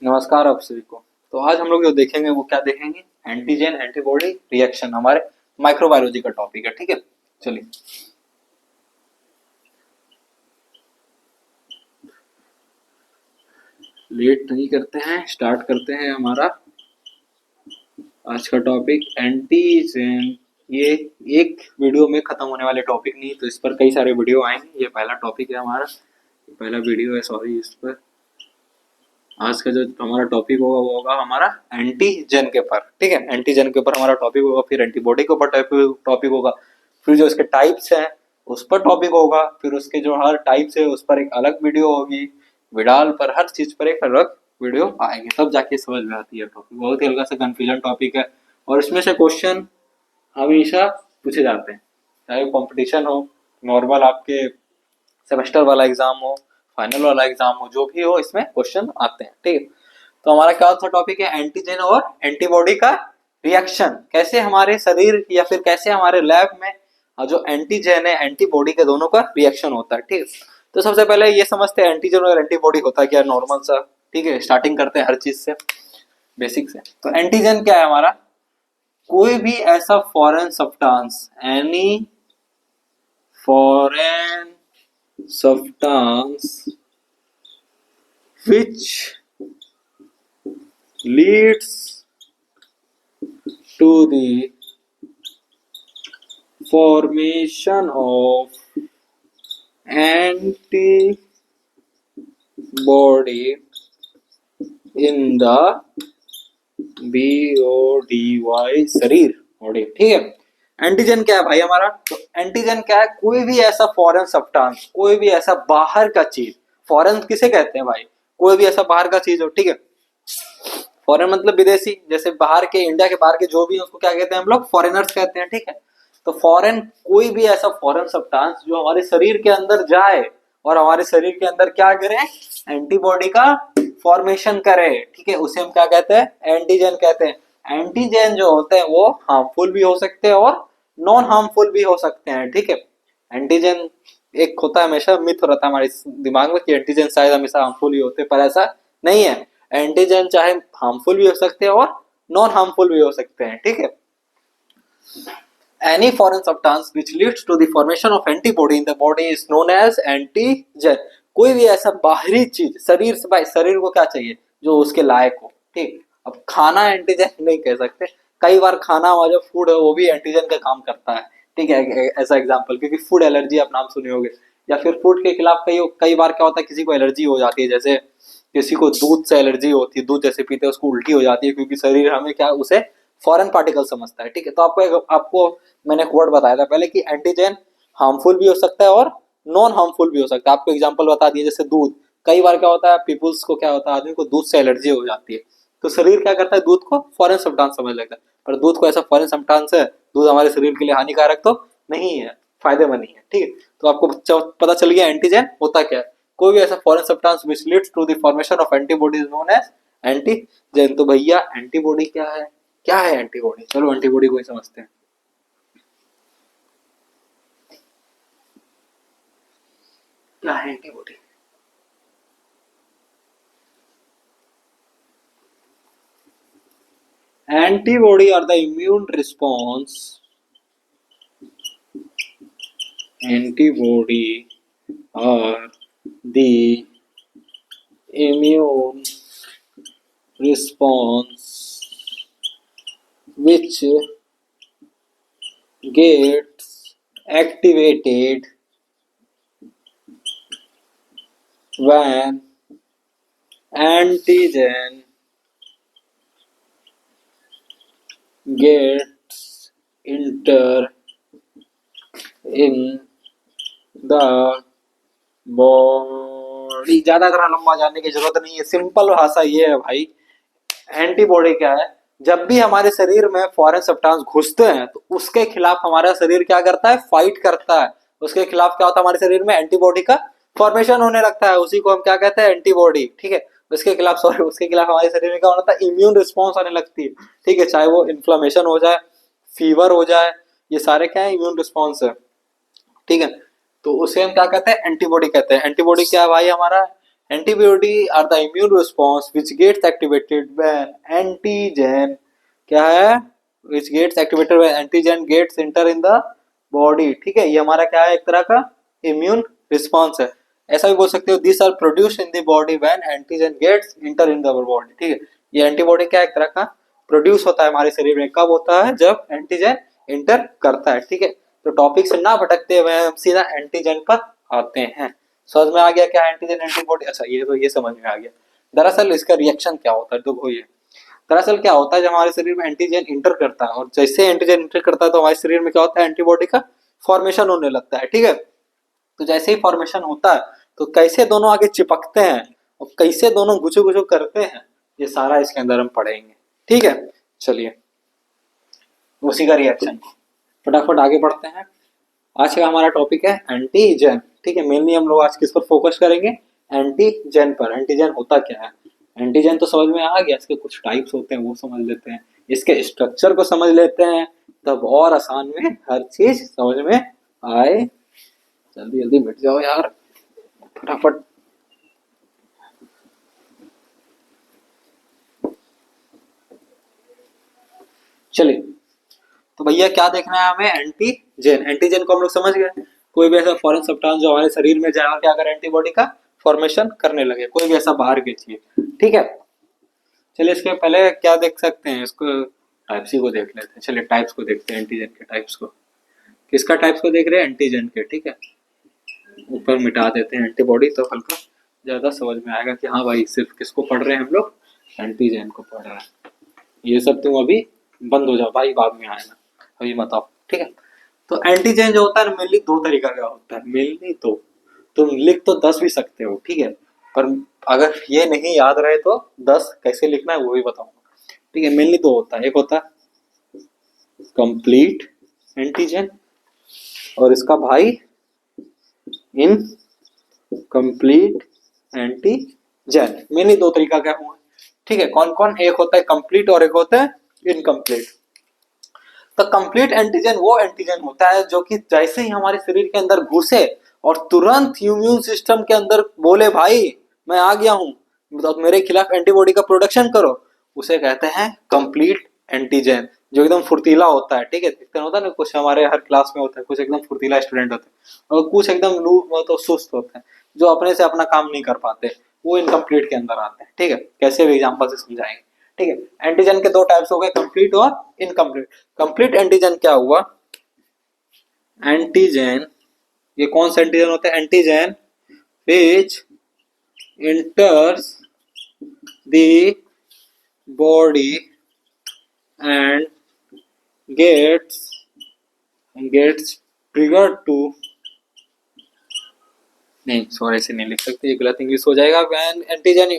नमस्कार आप सभी को। तो आज हम लोग जो देखेंगे वो क्या देखेंगे, एंटीजन एंटीबॉडी रिएक्शन, हमारे माइक्रोबायोलॉजी का टॉपिक है। ठीक है, चलिए लेट नहीं करते हैं, स्टार्ट करते हैं हमारा आज का टॉपिक एंटीजन। ये एक वीडियो में खत्म होने वाले टॉपिक नहीं, तो इस पर कई सारे वीडियो आएंगे। ये पहला टॉपिक है हमारा, पहला वीडियो है, सॉरी। इस पर आज का जो हमारा टॉपिक होगा वो होगा हमारा एंटीजन के ऊपर। ठीक है, एंटीजन के ऊपर हमारा टॉपिक होगा, फिर एंटीबॉडी के ऊपर टॉपिक होगा, फिर जो इसके टाइप्स हैं उस पर टॉपिक होगा, फिर उसके जो हर टाइप्स है उस पर एक अलग वीडियो होगी, विडाल पर, हर चीज पर एक अलग वीडियो आएंगे, तब जाके समझ में आती है टॉपिक। बहुत ही हल्का सा कंफ्यूजन टॉपिक है और इसमें से क्वेश्चन हमेशा पूछे जाते हैं, चाहे कंपटीशन हो, नॉर्मल आपके सेमेस्टर वाला एग्जाम हो, फाइनल वाला एग्जाम हो, जो भी हो इसमें क्वेश्चन आते हैं। ठीक है, तो हमारा क्या सा टॉपिक है, एंटीजन और एंटीबॉडी का रिएक्शन। कैसे हमारे शरीर या फिर कैसे हमारे लैब में जो एंटीजन है एंटीबॉडी के दोनों का रिएक्शन होता है। ठीक है, तो सबसे पहले ये समझते हैं एंटीजन और एंटीबॉडी होता क्या, नॉर्मल सा। ठीक है, स्टार्टिंग करते हैं हर चीज से, बेसिक से। तो एंटीजन क्या है हमारा, कोई भी ऐसा foreign substance, any foreign substance which leads to the formation of antibody in the body शरीर बॉडी। ठीक है, एंटीजन क्या है भाई हमारा, तो एंटीजन क्या है, कोई भी ऐसा फॉरेन सब्सटेंस, कोई भी ऐसा बाहर का चीज। फॉरेन किसे कहते हैं भाई, कोई भी ऐसा बाहर का चीज हो। ठीक है, फॉरेन मतलब विदेशी, जैसे बाहर के, इंडिया के बाहर के जो भी है उसको क्या कहते हैं हम लोग, फॉरेनर्स कहते हैं। ठीक है, तो फॉरेन, कोई भी ऐसा फॉरेन सब्सटेंस जो हमारे शरीर के अंदर जाए और हमारे शरीर के अंदर क्या करे, एंटीबॉडी का फॉर्मेशन करे। ठीक है, उसे हम क्या कहते हैं, एंटीजन कहते हैं। एंटीजन जो होते हैं वो हार्मफुल भी हो सकते हैं और नॉन हार्मफुल भी हो सकते हैं। ठीक है, एंटीजन एक होता है, हमेशा मिथ रहता है हमारे दिमाग में कि एंटीजन शायद हमेशा हार्मफुल ही होते हैं, पर ऐसा नहीं है। एंटीजन चाहे हार्मफुल भी हो सकते हैं और नॉन हार्मफुल भी हो सकते हैं। ठीक है, any foreign substance which leads to the formation of antibody in the body is known as antigen। कोई भी ऐसा बाहरी चीज, शरीर से, भाई शरीर को क्या चाहिए, जो उसके लायक हो। ठीक, अब खाना एंटीजन नहीं कह सकते, कई बार खाना हमारा जो फूड है वो भी एंटीजन का काम करता है। ठीक है, ऐसा एग्जांपल, क्योंकि फूड एलर्जी आप नाम सुने होंगे, या फिर फूड के खिलाफ कई कई बार क्या होता है, किसी को एलर्जी हो जाती है, जैसे किसी को दूध से एलर्जी होती है, दूध जैसे पीते हैं उसको उल्टी हो जाती है, क्योंकि शरीर हमें क्या, उसे फॉरेन पार्टिकल समझता है। ठीक है, तो आपको मैंने एक वर्ड बताया था पहले कि एंटीजन हार्मफुल भी हो सकता है और नॉन हार्मफुल भी हो सकता है। आपको एग्जांपल बता दिए, जैसे दूध, कई बार क्या होता है, पीपुल्स को क्या होता है, आदमी को दूध से एलर्जी हो जाती है, तो शरीर क्या करता है, दूध को फॉरेन सब्सटेंस समझ लेता है, पर दूध को ऐसा फॉरेन सब्सटेंस है, दूध हमारे शरीर के लिए हानिकारक तो नहीं है, फायदेमंद ही है। ठीक है, तो आपको पता चल गया एंटीजन होता क्या है, कोई भी ऐसा foreign substance which leads to the formation of antibody is known as antigen. तो भैया एंटीबॉडी क्या है, क्या है एंटीबॉडी, चलो एंटीबॉडी को ही समझते हैं। क्या है antibody, antibody are the immune response, antibody are the immune response which gets activated when antigen gets enter in the body. ज्यादा तरह लंबा जानने की जरूरत नहीं है, सिंपल भाषा ये है भाई, एंटीबॉडी क्या है, जब भी हमारे शरीर में फॉरेन सब्सटेंस घुसते हैं तो उसके खिलाफ हमारा शरीर क्या करता है, फाइट करता है। उसके खिलाफ क्या होता है, हमारे शरीर में एंटीबॉडी का फॉर्मेशन होने लगता है, उसी को हम क्या कहते हैं, एंटीबॉडी। ठीक है, उसके खिलाफ, सॉरी, उसके खिलाफ हमारे शरीर में क्या होता है, इम्यून रिस्पॉन्स आने लगती है। ठीक है, चाहे वो इन्फ्लेमेशन हो जाए, फीवर हो जाए, ये सारे क्या है, इम्यून रिस्पॉन्स है। ठीक है, तो उसे हम क्या कहते हैं, एंटीबॉडी कहते हैं। एंटीबॉडी क्या है भाई हमारा, antibody are the immune response which gets activated when antigen क्या है, which gets activated when antigen gets enter in the body. ठीक है, ये हमारा क्या है, एक तरह का इम्यून रिस्पॉन्स है। ऐसा भी बोल सकते हो this are produced in the body when antigen gets enter in the body. ठीक है, ये एंटीबॉडी क्या एक तरह का प्रोड्यूस होता है हमारे शरीर में, कब होता है, जब एंटीजन एंटर करता है। ठीक है, तो टॉपिक से ना भटकते हुए हम सीधा एंटीजन पर आते हैं। समझ में आ गया क्या एंटीजन एंटीबॉडी? अच्छा, ये तो ये समझ में आ गया। दरअसल इसका रिएक्शन क्या होता है, देखो ये दरअसल क्या होता है, जब हमारे शरीर में एंटीजन इंटर करता है और जैसे एंटीजन इंटर करता है तो हमारे शरीर में क्या होता है, एंटीबॉडी का फॉर्मेशन होने लगता है। ठीक है, तो जैसे ही फॉर्मेशन होता है तो कैसे दोनों आगे चिपकते हैं और कैसे दोनों गुचू गुचू करते हैं, ये सारा इसके अंदर हम पढ़ेंगे। ठीक है, चलिए उसी का रिएक्शन फटाफट आगे बढ़ते हैं। आज का हमारा टॉपिक है एंटीजन। ठीक है, मेनली हम लोग आज किस पर फोकस करेंगे, एंटीजन पर। एंटीजन होता क्या है, एंटीजन तो समझ में आ गया, इसके कुछ टाइप्स होते हैं वो समझ लेते हैं, इसके स्ट्रक्चर को समझ लेते हैं, तब और आसान में हर चीज समझ में आए। जल्दी जल्दी मिट जाओ यार फटाफट। चलिए, तो भैया क्या देखना है हमें, एंटीजन। एंटीजन को हम लोग समझ गए, कोई भी ऐसा फॉरेन सब्सटेंस जो हमारे शरीर में जाए और क्या करे, एंटीबॉडी का फॉर्मेशन करने लगे, कोई भी ऐसा बाहर की चीज। ठीक है, चलिए इसके पहले क्या देख सकते हैं, इसको टाइप्स को देख लेते हैं। चलिए टाइप्स को देखते हैं, एंटीजन के टाइप्स को। किसका टाइप्स को देख रहे हैं, एंटीजन के। ठीक है, ऊपर मिटा देते हैं एंटीबॉडी तो हल्का ज्यादा समझ में आएगा कि हाँ भाई सिर्फ किसको पढ़ रहे हैं हम लोग, एंटीजन को पढ़ रहे हैं। ये सब तुम अभी बंद हो जाओ भाई, बाद में आएगा, अभी बताओ। ठीक है, तो एंटीजन जो होता है मेनली दो तरीका का होता है, मेनली तो तुम लिख तो 10 भी सकते हो। ठीक है, पर अगर ये नहीं याद रहे तो 10 कैसे लिखना है वो भी बताऊंगा। ठीक है, मेनली दो होता है, एक होता है कंप्लीट एंटीजन और इसका भाई इन कंप्लीट एंटीजन। मेनली दो तरीका का हुआ। ठीक है, कौन कौन, एक होता है कंप्लीट और एक होता है इनकम्प्लीट। तो कंप्लीट एंटीजन वो एंटीजन होता है जो कि जैसे ही हमारे शरीर के अंदर घुसे और तुरंत इम्यून सिस्टम के अंदर बोले भाई मैं आ गया हूं, तो मेरे खिलाफ एंटीबॉडी का प्रोडक्शन करो, उसे कहते हैं कंप्लीट एंटीजन, जो एकदम फुर्तीला होता है। ठीक है, देखते होता है ना, कुछ हमारे हर क्लास में होता है, कुछ एकदम फुर्तीला स्टूडेंट होते हैं और कुछ एकदम तो सुस्त होते हैं, जो अपने से अपना काम नहीं कर पाते, वो इनकम्प्लीट के अंदर आते हैं। ठीक है, कैसे भी एग्जाम्पल से समझाएंगे। ठीक है, एंटीजन के दो टाइप्स हो गए, कंप्लीट और इनकम्प्लीट। कंप्लीट एंटीजन क्या हुआ, एंटीजन ये कौन सा एंटीजन होता है, antigen which enters the body and gets triggered to, नहीं सॉरी ऐसे नहीं लिख सकते, ये गलत इंग्लिश हो जाएगा। when antigen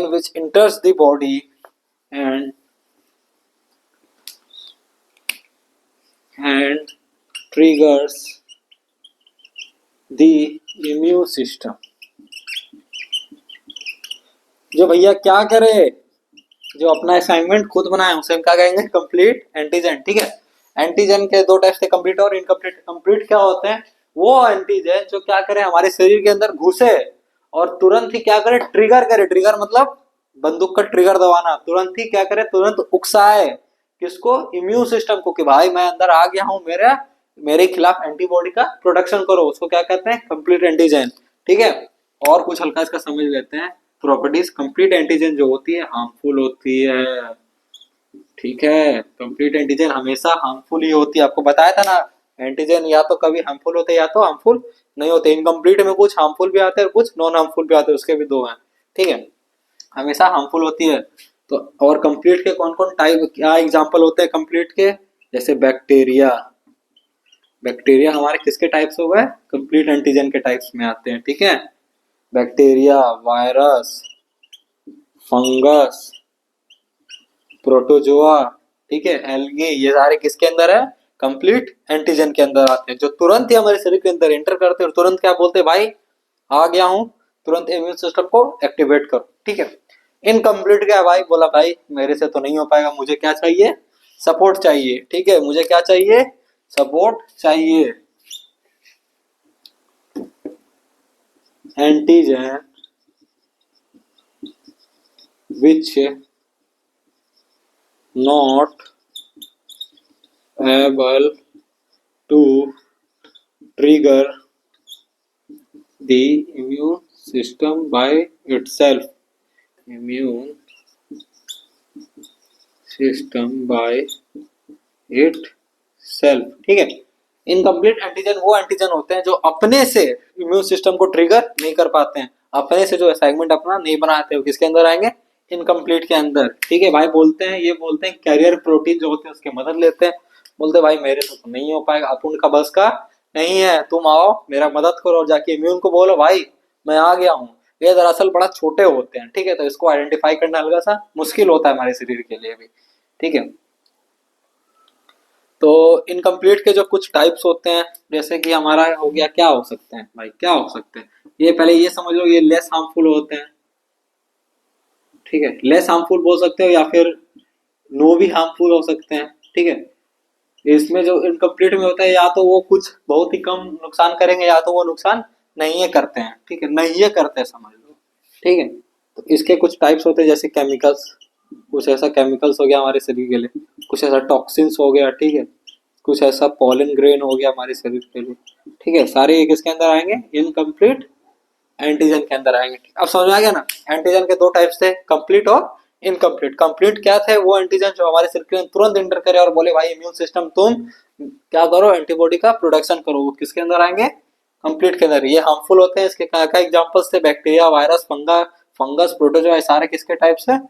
which enters the body and triggers the immune system। जो भैया क्या करे, जो अपना असाइनमेंट खुद बनाए उसे हम क्या कहेंगे, कंप्लीट एंटीजन। ठीक है, एंटीजन के दो टाइप थे, कंप्लीट और इनकम्प्लीट। कंप्लीट क्या होते हैं, वो एंटीजन जो क्या करे हमारे शरीर के अंदर घुसे और तुरंत ही क्या करे, ट्रिगर करे। ट्रिगर मतलब बंदूक का ट्रिगर दबाना, तुरंत ही क्या करे, तुरंत उकसाए किसको, इम्यून सिस्टम को, कि भाई मैं अंदर आ गया हूं, मेरे खिलाफ एंटीबॉडी का प्रोडक्शन करो, उसको क्या कहते हैं, कंप्लीट एंटीजन। ठीक है, और कुछ हल्का इसका समझ लेते हैं प्रॉपर्टीज। कंप्लीट एंटीजन जो होती है हार्मफुल होती है। ठीक है, कंप्लीट एंटीजन हमेशा हार्मफुल ही होती है, आपको बताया था ना, एंटीजन या तो कभी हार्मफुल होते हैं या तो हार्मफुल नहीं होते। इनकम्प्लीट में कुछ हार्मफुल भी आते हैं और कुछ नॉन हार्मफुल भी आते हैं, उसके भी दो हैं। ठीक है, हमेशा हार्मफुल होती है। तो और कंप्लीट के कौन कौन टाइप, क्या एग्जाम्पल होते हैं कंप्लीट के, जैसे बैक्टीरिया। बैक्टीरिया हमारे किसके टाइप्स हो गए, कंप्लीट एंटीजन के टाइप्स में आते हैं। ठीक है, बैक्टीरिया, वायरस, फंगस, प्रोटोजोआ, ठीक है, एल्गी, ये सारे किसके अंदर है, कंप्लीट एंटीजन के अंदर आते हैं, जो तुरंत ही हमारे शरीर के अंदर एंटर करते हैं और तुरंत क्या बोलते हैं, भाई आ गया हूं, तुरंत इम्यून सिस्टम को एक्टिवेट करो। ठीक है, इनकम्प्लीट क्या है, भाई बोला भाई मेरे से तो नहीं हो पाएगा, मुझे क्या चाहिए, सपोर्ट चाहिए। ठीक है, मुझे क्या चाहिए, सपोर्ट चाहिए। Antigen which not able to trigger the immune system by itself. Immune system by itself. ठीक है। इनकम्प्लीट एंटीजन वो एंटीजन होते हैं जो अपने से इम्यून सिस्टम को ट्रिगर नहीं कर पाते हैं, अपने से जो सेगमेंट अपना नहीं बनाते हो, किसके अंदर आएंगे? इनकम्प्लीट के अंदर। ठीक है भाई, बोलते हैं ये बोलते हैं कैरियर प्रोटीन जो होते हैं उसकी मदद लेते हैं, बोलते हैं भाई मेरे से तो नहीं हो पाएगा, अब उनका बस का नहीं है, तुम आओ मेरा मदद करो और जाके इम्यून को बोलो भाई मैं आ गया हूँ। ये दरअसल बड़ा छोटे होते हैं, ठीक है, तो इसको आइडेंटिफाई करना हल्का सा मुश्किल होता है हमारे शरीर के लिए भी। ठीक है, तो इनकम्प्लीट के जो कुछ टाइप्स होते हैं, जैसे कि हमारा हो गया, क्या हो सकते हैं भाई, क्या हो सकते हैं, ये पहले ये समझ लो, ये लेस हार्मफुल होते हैं। ठीक है, लेस हार्मफुल बोल सकते हो या फिर नो भी हार्मफुल हो सकते हैं। ठीक है, इसमें जो इनकम्प्लीट में होता है या तो वो कुछ बहुत ही कम नुकसान करेंगे या तो वो नुकसान नहीं है करते हैं। ठीक है, नहीं है करते हैं समझ लो। ठीक है, तो इसके कुछ टाइप्स होते हैं जैसे केमिकल्स, कुछ ऐसा केमिकल्स हो गया हमारे शरीर के लिए, कुछ ऐसा टॉक्सिन्स हो गया। ठीक है, कुछ ऐसा पॉलन ग्रेन हो गया हमारे शरीर के लिए। ठीक है, सारे ये किसके अंदर आएंगे? इनकम्प्लीट एंटीजन के अंदर आएंगे। अब समझ में आ गया ना, एंटीजन के दो टाइप्स थे, कंप्लीट और इनकम्प्लीट। कंप्लीट क्या थे? वो एंटीजन जो हमारे शरीर में तुरंत इंटर करे और बोले भाई इम्यून सिस्टम तुम क्या करो, एंटीबॉडी का प्रोडक्शन करो, वो किसके अंदर आएंगे? कंप्लीट के अंदर। ये हार्मफुल होते हैं, इसके क्या क्या एग्जांपल्स थे? बैक्टीरिया, वायरस, फंगस, प्रोटोजोआ, सारे किसके टाइप्स है?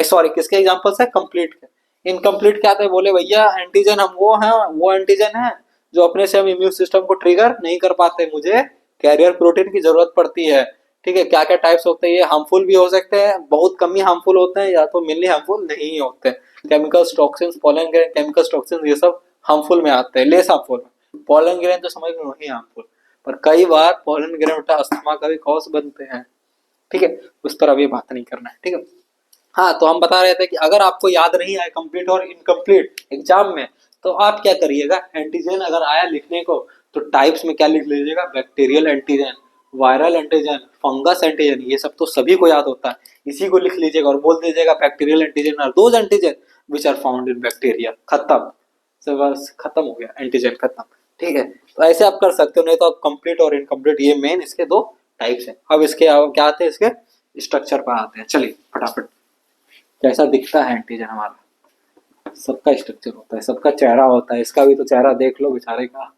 सॉरी, किसके एग्जांपल्स है? कंप्लीट के। इनकम्प्लीट क्या थे? बोले भैया एंटीजन हम वो हैं, वो एंटीजन है जो अपने से हम इम्यून सिस्टम को ट्रिगर नहीं कर पाते, मुझे कैरियर प्रोटीन की जरूरत पड़ती है। ठीक है, क्या क्या टाइप्स होते हैं? ये हार्मफुल भी हो सकते हैं, बहुत कम ही हार्मफुल होते हैं, या तो मेनली हार्मफुल नहीं होते। Chemicals, toxins, pollen grain, chemicals, toxins, ये सब हार्मफुल में आते हैं, लेस हार्मफुल। पॉलन ग्रेन तो समझ में नहीं हार्मफुल, पर कई बार पॉलन ग्रेन उल्टा अस्थमा का भी कॉज बनते हैं। ठीक है, उस पर अभी बात नहीं करना है। ठीक है, हाँ, तो हम बता रहे थे कि अगर आपको याद नहीं आए कंप्लीट और इनकम्प्लीट एग्जाम में, तो आप क्या करिएगा, एंटीजन अगर आया लिखने को तो टाइप्स में क्या लिख लीजिएगा? Bacterial antigen, viral antigen, fungus antigen, ये सब तो सभी को याद होता है, इसी को लिख लीजिएगा और बोल दीजिएगा बैक्टीरियल एंटीजन और those antigen which are found in bacteria. खत्म, बस खत्म हो गया, एंटीजन खत्म। ठीक है, तो ऐसे आप कर सकते हो, नहीं तो आप कंप्लीट और इनकम्प्लीट, ये मेन इसके दो टाइप्स हैं। अब इसके क्या आते हैं? इसके स्ट्रक्चर पर आते हैं, चलिए फटाफट। कैसा दिखता है एंटीजन हमारा? सबका स्ट्रक्चर होता है, सबका चेहरा होता है, इसका भी तो चेहरा देख लो बेचारे का,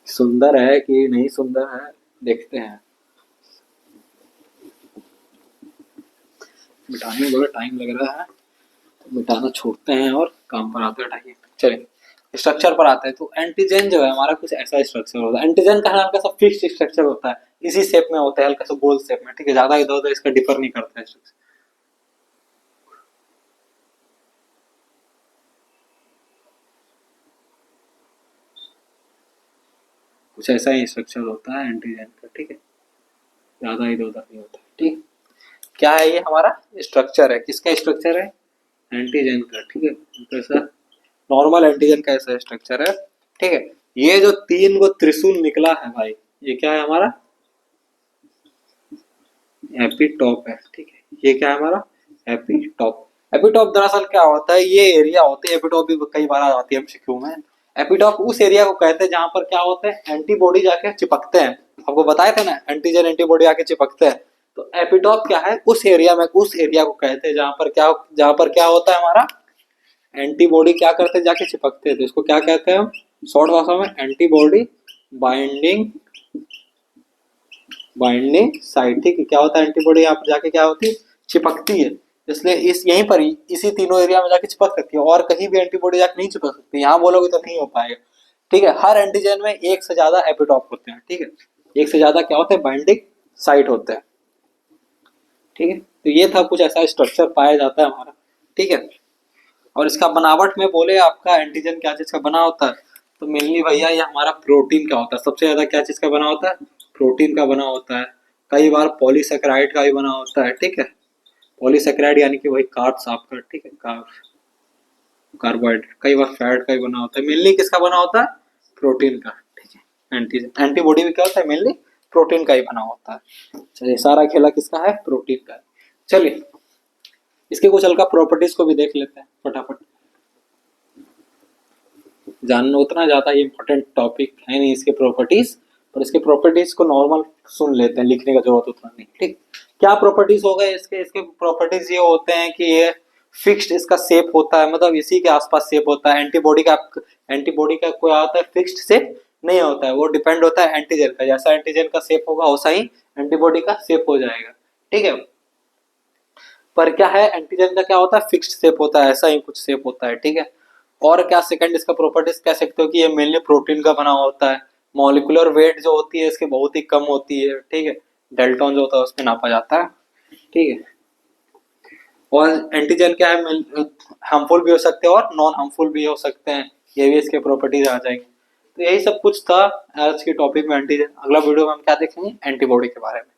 सुंदर है कि नहीं सुंदर है, देखते हैं। मिटाने में बड़ा टाइम लग रहा है, तो मिटाना छोड़ते हैं और काम पर आते हैं। चलिए स्ट्रक्चर पर आते हैं, तो एंटीजन जो है हमारा कुछ ऐसा स्ट्रक्चर होता है। एंटीजन का हल्का सा फिक्स्ड स्ट्रक्चर होता है, इसी शेप में होता है, हल्का सा गोल शेप में। ठीक है, ज्यादा इधर उधर इसका डिफर नहीं करता है स्ट्रक्चर। कुछ ऐसा ही स्ट्रक्चर होता है एंटीजन का। ठीक है, ज्यादा इधर उधर नहीं होता। ठीक, क्या है ये? हमारा स्ट्रक्चर है, किसका स्ट्रक्चर है? एंटीजन का। ठीक है, कैसा नॉर्मल एंटीजन का ऐसा स्ट्रक्चर है। ठीक है, ये जो तीन को त्रिशूल निकला है भाई, ये क्या है हमारा? एपिटॉप है। ठीक है, ये क्या है हमारा? एपिटॉप। एपिटॉप दरअसल क्या होता है? ये एरिया होते हैं, एपिटॉप भी कई बार आती है एमसीक्यू में। एपिटॉप उस एरिया को कहते हैं जहां पर क्या होते हैं? एंटीबॉडी जाके चिपकते हैं। आपको बताए थे ना, एंटीजन एंटीबॉडी आके चिपकते हैं, तो एपिटॉप क्या है? उस एरिया में, उस एरिया को कहते हैं जहां पर क्या होता है हमारा? एंटीबॉडी क्या करते हैं? जाके चिपकते हैं, तो इसको क्या कहते हैं हम शॉर्ट भाषा में? Antibody binding site. ठीक है, क्या होता है? एंटीबॉडी यहाँ पर जाके क्या होती है? चिपकती है। इसलिए इस यहीं पर ही इसी तीनों एरिया में जाके चिपक सकती है, और कहीं भी एंटीबॉडी जाके नहीं चिपक सकती। यहाँ बोलोगे तो नहीं हो पाएगा। ठीक है, हर एंटीजन में एक से ज्यादा एपिटॉप होते हैं। ठीक है, एक से ज्यादा क्या होते हैं? बाइंडिंग साइट होते हैं। ठीक है, तो ये था कुछ ऐसा स्ट्रक्चर पाया जाता है हमारा। ठीक है, और इसका बनावट में बोले आपका एंटीजन क्या चीज का बना होता है, तो मेनली भैया ये हमारा प्रोटीन का होता है। सबसे ज्यादा क्या चीज का बना होता है? प्रोटीन का बना होता है। कई बार पॉलीसेकेराइड का भी बना होता है। ठीक है, पॉलीसेकेराइड यानी कि वही कार्ब्स आपका। ठीक है, कार्बोहाइड्रेट। कई बार फैट का भी बना होता है। मेनली किसका बना होता है? प्रोटीन का। ठीक है, एंटीजन। एंटीबॉडी भी क्या होता है? मेनली प्रोटीन का ही बना होता है। चलिए सारा खेला किसका है, प्रोटीन का है। चलिए इसके कुछ हल्का प्रॉपर्टीज को भी देख लेते हैं फटाफट। जानना उतना ज्यादा इंपॉर्टेंट टॉपिक है नहीं इसके प्रॉपर्टीज, पर इसके प्रॉपर्टीज को नॉर्मल सुन लेते हैं, लिखने का जरूरत उतना नहीं। ठीक, क्या प्रॉपर्टीज हो गए इसके? इसके प्रॉपर्टीज ये होते हैं कि ये फिक्स्ड इसका शेप होता है, मतलब इसी के आसपास शेप होता है। एंटीबॉडी का कोई आता है फिक्स्ड शेप नहीं होता है, वो डिपेंड होता है एंटीजन का। जैसा एंटीजन का शेप होगा वैसा ही एंटीबॉडी का शेप हो जाएगा। ठीक है, पर क्या है, एंटीजन का क्या होता है, फिक्स्ड शेप होता है, ऐसा ही कुछ शेप होता है। ठीक है, और क्या सेकंड इसका प्रॉपर्टीज कह सकते हो कि ये मेनली प्रोटीन का बना होता है। मॉलिक्यूलर वेट जो होती है इसकी बहुत ही कम होती है। ठीक है, डेल्टॉन जो होता है उसमें नापा जाता है। ठीक है, और एंटीजन क्या है, हार्मफुल भी हो सकते हैं और नॉन हार्मफुल भी हो सकते हैं, ये भी इसके प्रॉपर्टीज आ जाएंगे। तो यही सब कुछ था आज के टॉपिक में एंटीजन। अगला वीडियो में हम क्या देखेंगे, एंटीबॉडी के बारे में।